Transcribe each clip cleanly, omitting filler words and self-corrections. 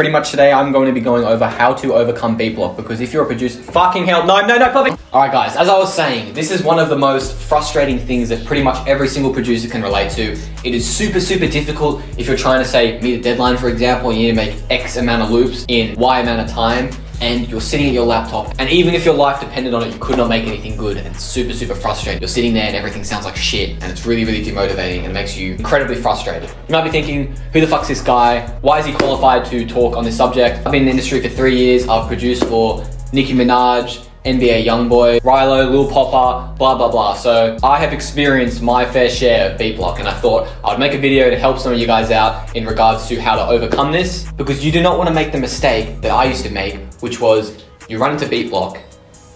Pretty much today, I'm going to be going over how to overcome beat block, because if you're a producer, fucking hell, no, puppy. All right, guys, as I was saying, this is one of the most frustrating things that pretty much every single producer can relate to. It is super, super difficult if you're trying to say, meet a deadline, for example, you need to make X amount of loops in Y amount of time, and you're sitting at your laptop, and even if your life depended on it, you could not make anything good, and it's super, super frustrating. You're sitting there and everything sounds like shit, and it's really, really demotivating and makes you incredibly frustrated. You might be thinking, who the fuck's this guy? Why is he qualified to talk on this subject? I've been in the industry for 3 years. I've produced for Nicki Minaj, NBA Youngboy, Rilo, Lil Popper, blah, blah, blah. So I have experienced my fair share of beat block, and I thought I'd make a video to help some of you guys out in regards to how to overcome this, because you do not want to make the mistake that I used to make, which was you run into beat block,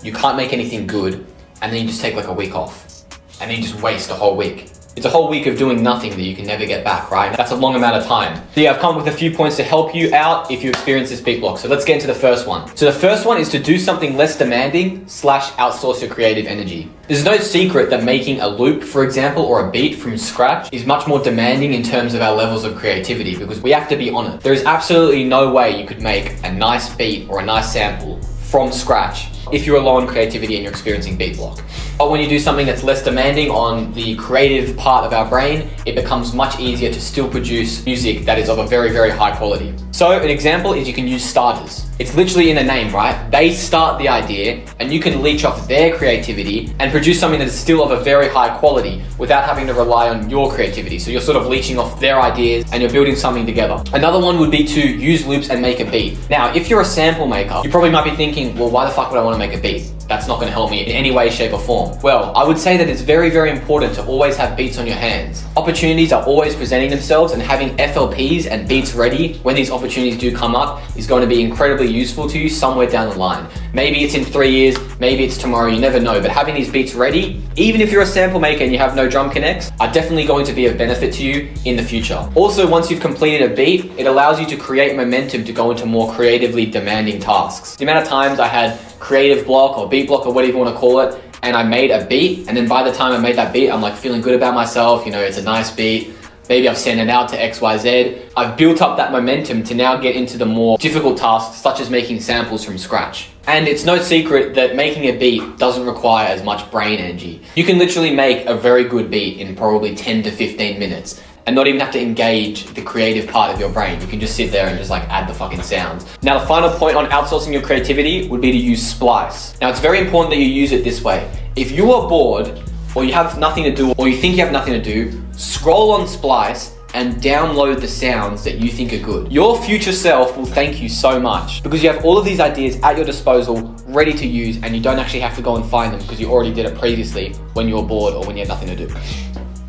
you can't make anything good, and then you just take like a week off, and then you just waste a whole week. It's a whole week of doing nothing that you can never get back, right? That's a long amount of time. So yeah, I've come up with a few points to help you out if you experience this beat block. So let's get into the first one. So the first one is to do something less demanding / outsource your creative energy. There's no secret that making a loop, for example, or a beat from scratch is much more demanding in terms of our levels of creativity, because we have to be on it. There is absolutely no way you could make a nice beat or a nice sample from scratch if you're low on creativity and you're experiencing beat block. But when you do something that's less demanding on the creative part of our brain, it becomes much easier to still produce music that is of a very, very high quality. So an example is you can use starters. It's literally in the name, right? They start the idea and you can leech off their creativity and produce something that is still of a very high quality without having to rely on your creativity. So you're sort of leeching off their ideas and you're building something together. Another one would be to use loops and make a beat. Now, if you're a sample maker, you probably might be thinking, well, why the fuck would I want to make a beat? That's not going to help me in any way, shape or form. Well, I would say that it's very, very important to always have beats on your hands. Opportunities are always presenting themselves, and having FLPs and beats ready when these opportunities do come up is going to be incredibly useful to you somewhere down the line. Maybe it's in 3 years, maybe it's tomorrow, you never know, but having these beats ready, even if you're a sample maker and you have no drum connects, are definitely going to be of benefit to you in the future. Also, once you've completed a beat, it allows you to create momentum to go into more creatively demanding tasks. The amount of times I had creative block or beat block or whatever you want to call it, and I made a beat, and then by the time I made that beat, I'm like feeling good about myself, you know, it's a nice beat. Maybe I've sent it out to XYZ. I've built up that momentum to now get into the more difficult tasks, such as making samples from scratch. And it's no secret that making a beat doesn't require as much brain energy. You can literally make a very good beat in probably 10 to 15 minutes and not even have to engage the creative part of your brain. You can just sit there and just like add the fucking sounds. Now, the final point on outsourcing your creativity would be to use Splice. Now, it's very important that you use it this way. If you are bored, or you have nothing to do, or you think you have nothing to do, scroll on Splice and download the sounds that you think are good. Your future self will thank you so much, because you have all of these ideas at your disposal, ready to use, and you don't actually have to go and find them because you already did it previously when you were bored or when you had nothing to do.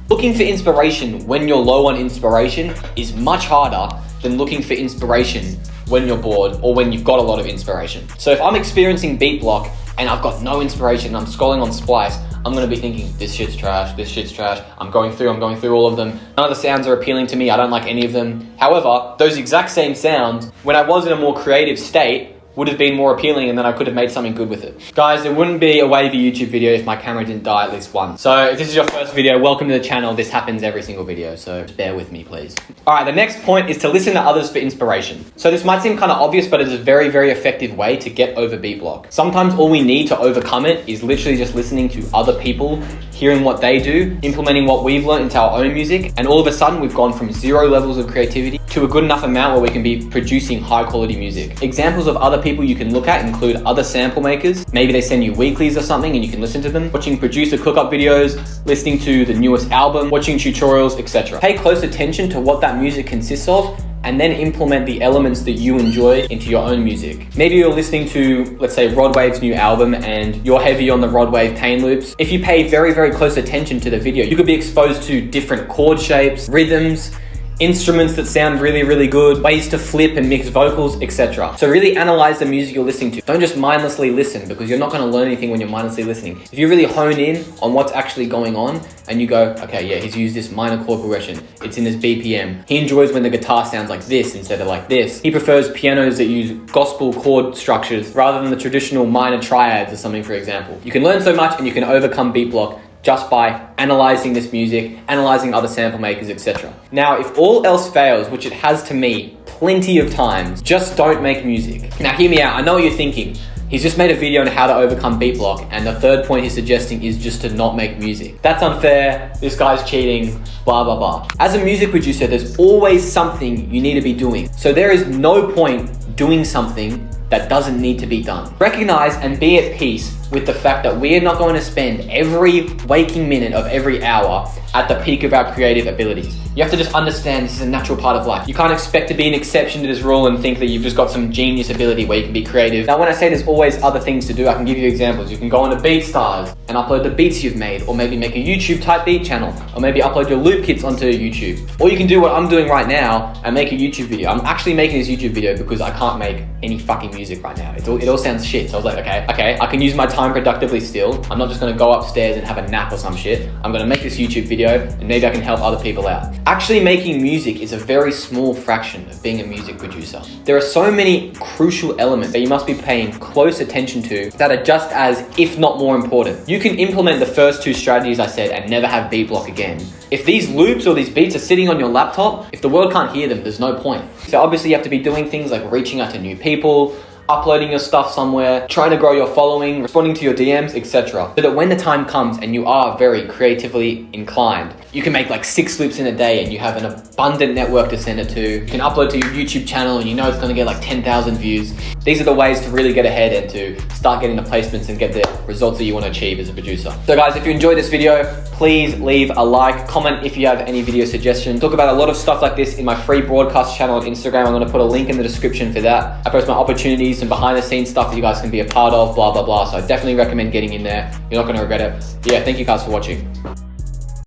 Looking for inspiration when you're low on inspiration is much harder than looking for inspiration when you're bored or when you've got a lot of inspiration. So if I'm experiencing beat block and I've got no inspiration and I'm scrolling on Splice, I'm gonna be thinking, this shit's trash, this shit's trash. I'm going through all of them. None of the sounds are appealing to me. I don't like any of them. However, those exact same sounds, when I was in a more creative state, would have been more appealing, and then I could have made something good with it. Guys, there wouldn't be a Wavy YouTube video if my camera didn't die at least once. So if this is your first video, welcome to the channel. This happens every single video, so just bear with me, please. All right, the next point is to listen to others for inspiration. So this might seem kind of obvious, but it is a very, very effective way to get over beat block. Sometimes all we need to overcome it is literally just listening to other people, hearing what they do, implementing what we've learned into our own music, and all of a sudden we've gone from 0 levels of creativity to a good enough amount where we can be producing high quality music. Examples of other people you can look at include other sample makers. Maybe they send you weeklies or something and you can listen to them, watching producer cookup videos, listening to the newest album, watching tutorials, etc. Pay close attention to what that music consists of, and then implement the elements that you enjoy into your own music. Maybe you're listening to, let's say, Rod Wave's new album and you're heavy on the Rod Wave pain loops. If you pay very, very close attention to the video, you could be exposed to different chord shapes, rhythms, instruments that sound really, really good, ways to flip and mix vocals, etc. So really analyze the music you're listening to. Don't just mindlessly listen, because you're not going to learn anything when you're mindlessly listening. If you really hone in on what's actually going on and you go, okay, yeah, he's used this minor chord progression, it's in this BPM. He enjoys when the guitar sounds like this instead of like this. He prefers pianos that use gospel chord structures rather than the traditional minor triads or something, for example. You can learn so much and you can overcome beat block just by analyzing this music, analyzing other sample makers, etc. Now, if all else fails, which it has to me plenty of times, just don't make music. Now, hear me out. I know what you're thinking. He's just made a video on how to overcome beat block, and the third point he's suggesting is just to not make music. That's unfair, this guy's cheating, blah, blah, blah. As a music producer, there's always something you need to be doing. So there is no point doing something that doesn't need to be done. Recognize and be at peace with the fact that we are not going to spend every waking minute of every hour at the peak of our creative abilities. You have to just understand this is a natural part of life. You can't expect to be an exception to this rule and think that you've just got some genius ability where you can be creative. Now, when I say there's always other things to do, I can give you examples. You can go onto BeatStars and upload the beats you've made, or maybe make a YouTube type beat channel, or maybe upload your loop kits onto YouTube. Or you can do what I'm doing right now and make a YouTube video. I'm actually making this YouTube video because I can't make any fucking music right now. It all sounds shit. So I was like, okay, I can use my time productively still. I'm not just gonna go upstairs and have a nap or some shit. I'm gonna make this YouTube video and maybe I can help other people out. Actually making music is a very small fraction of being a music producer. There are so many crucial elements that you must be paying close attention to that are just as, if not more important. You can implement the first two strategies I said and never have beat block again. If these loops or these beats are sitting on your laptop, if the world can't hear them, there's no point. So obviously you have to be doing things like reaching out to new people, uploading your stuff somewhere, trying to grow your following, responding to your DMs, etc. So that when the time comes and you are very creatively inclined, you can make like 6 loops in a day and you have an abundant network to send it to. You can upload to your YouTube channel and you know it's gonna get like 10,000 views. These are the ways to really get ahead and to start getting the placements and get the results that you want to achieve as a producer. So guys, if you enjoyed this video, please leave a like, comment if you have any video suggestions. Talk about a lot of stuff like this in my free broadcast channel on Instagram. I'm gonna put a link in the description for that. I post my opportunities and behind the scenes stuff that you guys can be a part of, blah, blah, blah. So I definitely recommend getting in there. You're not gonna regret it. Yeah, thank you guys for watching.